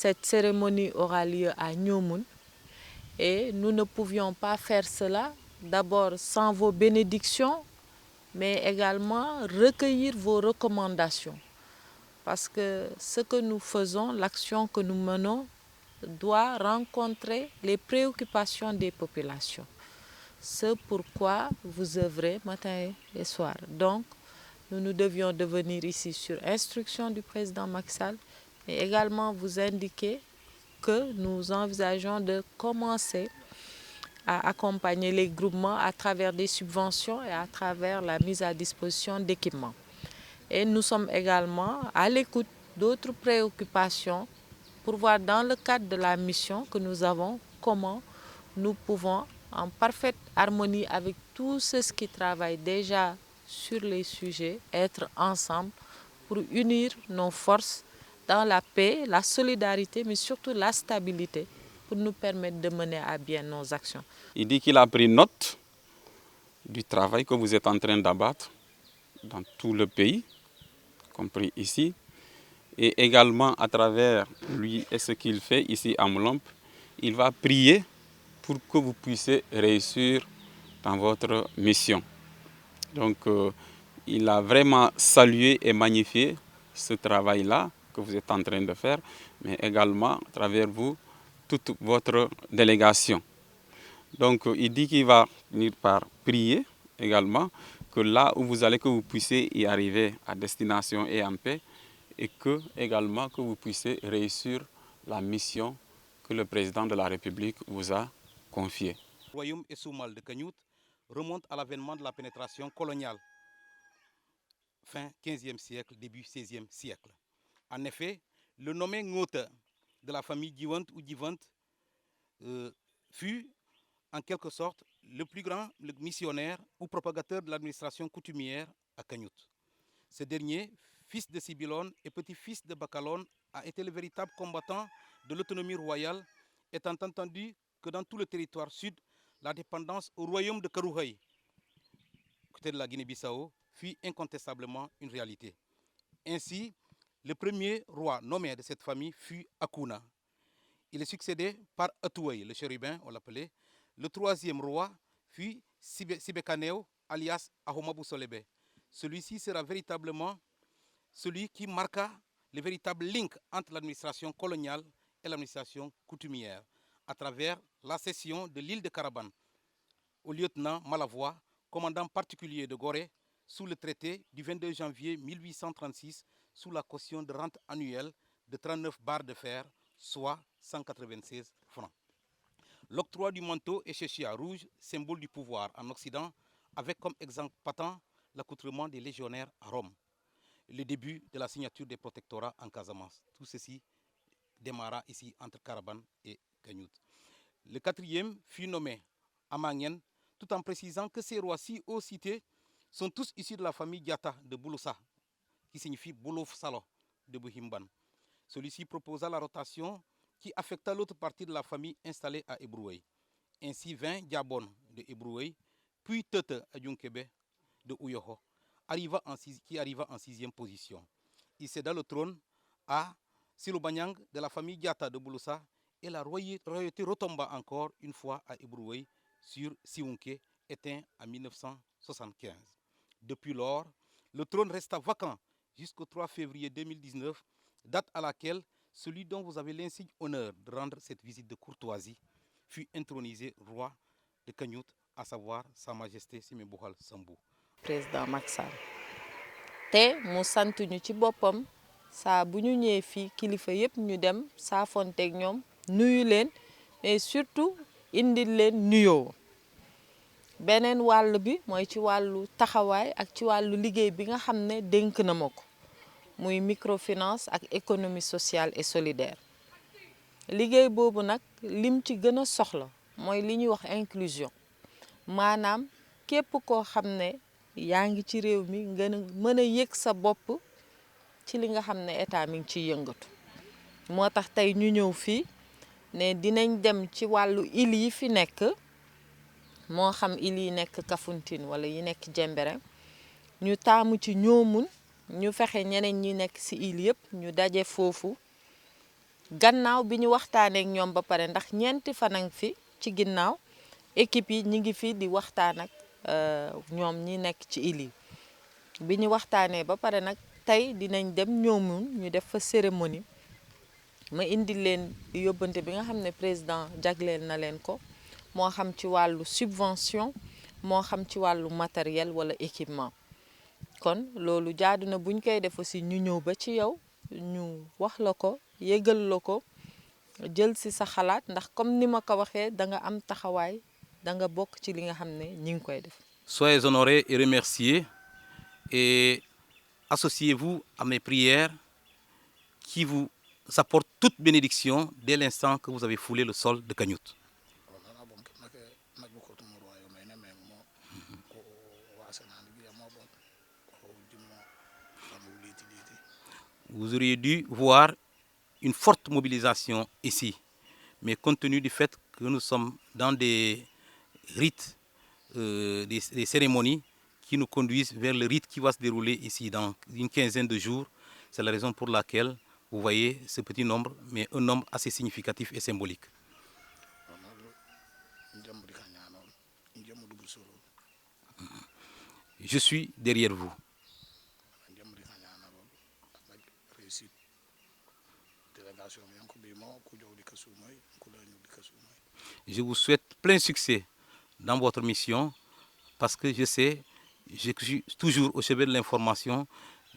cette cérémonie aura lieu à Nyomoun et nous ne pouvions pas faire cela d'abord sans vos bénédictions, mais également recueillir vos recommandations. Parce que ce que nous faisons, l'action que nous menons, doit rencontrer les préoccupations des populations. C'est pourquoi vous œuvrez matin et soir. Donc, nous devions de venir ici sur instruction du président Macky Sall et également vous indiquer que nous envisageons de commencer à accompagner les groupements à travers des subventions et à travers la mise à disposition d'équipements. Et nous sommes également à l'écoute d'autres préoccupations pour voir dans le cadre de la mission que nous avons comment nous pouvons, en parfaite harmonie avec tous ceux qui travaillent déjà sur les sujets, être ensemble pour unir nos forces dans la paix, la solidarité, mais surtout la stabilité pour nous permettre de mener à bien nos actions. Il dit qu'il a pris note du travail que vous êtes en train d'abattre dans tout le pays, compris ici, et également à travers lui et ce qu'il fait ici à Moulomp, il va prier pour que vous puissiez réussir dans votre mission. Donc, il a vraiment salué et magnifié ce travail-là que vous êtes en train de faire, mais également à travers vous, toute votre délégation. Donc, il dit qu'il va venir par prier également, que là où vous allez, que vous puissiez y arriver à destination et en paix, et que également que vous puissiez réussir la mission que le président de la République vous a confiée. Le royaume Essoumal de Kagnout remonte à l'avènement de la pénétration coloniale, fin 15e siècle, début 16e siècle. En effet, le nommé Ngota de la famille Diwant ou Divant fut en quelque sorte le plus grand missionnaire ou propagateur de l'administration coutumière à Kagnout. Ce dernier, fils de Sibilone et petit-fils de Bakalone, a été le véritable combattant de l'autonomie royale, étant entendu que dans tout le territoire sud, la dépendance au royaume de Karouhaï, côté de la Guinée-Bissau, fut incontestablement une réalité. Ainsi, le premier roi nommé de cette famille fut Akuna. Il est succédé par Atouaï, le chérubin, on l'appelait. Le troisième roi fut Sibekaneo, alias Ahomabou Solebe. Celui-ci sera véritablement celui qui marqua le véritable link entre l'administration coloniale et l'administration coutumière, à travers la cession de l'île de Caraban au lieutenant Malavoie, commandant particulier de Gorée, sous le traité du 22 janvier 1836, sous la caution de rente annuelle de 39 barres de fer, soit 196 francs. L'octroi du manteau échéchia rouge, symbole du pouvoir en Occident, avec comme exemple patent l'accoutrement des légionnaires à Rome. Le début de la signature des protectorats en Casamance. Tout ceci démarra ici entre Caraban et Kagnout. Le quatrième fut nommé Amangien, tout en précisant que ces rois-ci, aux cités, sont tous issus de la famille Diata de Bouloussa, qui signifie Boulouf Salo de Bouhimban. Celui-ci proposa la rotation qui affecta l'autre partie de la famille installée à Ebroué. Ainsi vint Diabon de Ebroué, puis Tete Adjunkebe de Ouyoho, qui arriva en 6e position. Il céda le trône à Silobanyang de la famille Diata de Bouloussa et la royauté retomba encore une fois à Ebroué sur Siunke, éteint en 1975. Depuis lors, le trône resta vacant jusqu'au 3 février 2019, date à laquelle celui dont vous avez l'insigne honneur de rendre cette visite de courtoisie fut intronisé roi de Kagnout, à savoir Sa Majesté Simé-Bouhal Sambou. Président Macky Sall te mu sant ñu ci boppam saa bu ñu ñëwee fii kilifa yëpp ñu dem saafonteeg ñoom nuyu leen mais surtout indil leen nuyoo beneen wàll bi mooy ci wàllu taxawaay ak ci wàllu liggéey bi nga xam ne dénk na ma ko muy microfinance ak économie sociale et solidaire liggéey boobu nag lim ci gën a soxla mooy li ñuy wax inclusion maanaam képp koo xam ne yaa ngi ci réew mi nga mën a yëg sa bopp ci li nga xam ne état mi ngi ciy yëngatu moo tax tey ñu ñëw fii ne dinañ dem ci wàllu île yi fi nekk moo xam île yi nekk Kafountine wala yi nekk Jemberen ñu taamu ci Ñoomun ñu fexe ñeneen ñi nekk ci île yëpp ñu daje foofu gannaaw bi ñu waxtaanee ak ñoom ba pare ndax ñeenti fanang fi ci ginnaaw équipe yi ñi ngi fi di waxtaan ak ñoom ñi nekk ci île yi bi ñu waxtaanee ba pare nag tey dinañ dem ñoomun ñu def fa cérémonie ma indi leen yóbbante bi nga xam ne président jagleel na leen ko moo xam ci wàllu subvention moo xam ci wàllu matériel wala équipement kon loolu jaadu na buñ koy def aussi ñu ñëw ba ci yow ñu wax la ko yëgal la ko jël si sa xalaat ndax comme ni ma ko waxee da nga am taxawaay da nga bokk ci li nga xam ne ñi ngi koy def. Soyez honorés et remerciés et associez-vous à mes prières qui vous apportent toute bénédiction dès l'instant que vous avez foulé le sol de Kagnout. Vous auriez dû voir une forte mobilisation ici, mais compte tenu du fait que nous sommes dans des rites, des cérémonies qui nous conduisent vers le rite qui va se dérouler ici dans une quinzaine de jours, c'est la raison pour laquelle vous voyez ce petit nombre, mais un nombre assez significatif et symbolique. Je suis derrière vous. Je vous souhaite plein succès dans votre mission parce que je sais, je suis toujours au chevet de l'information,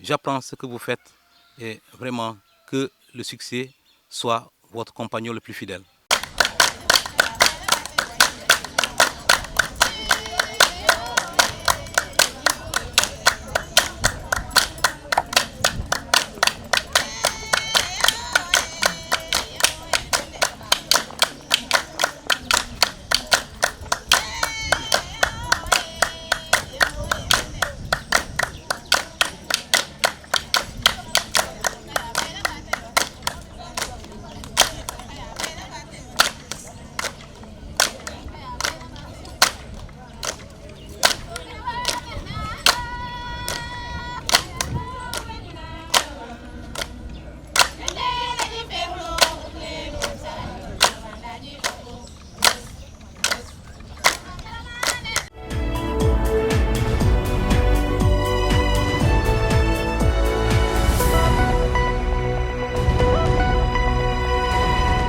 j'apprends ce que vous faites et vraiment que le succès soit votre compagnon le plus fidèle.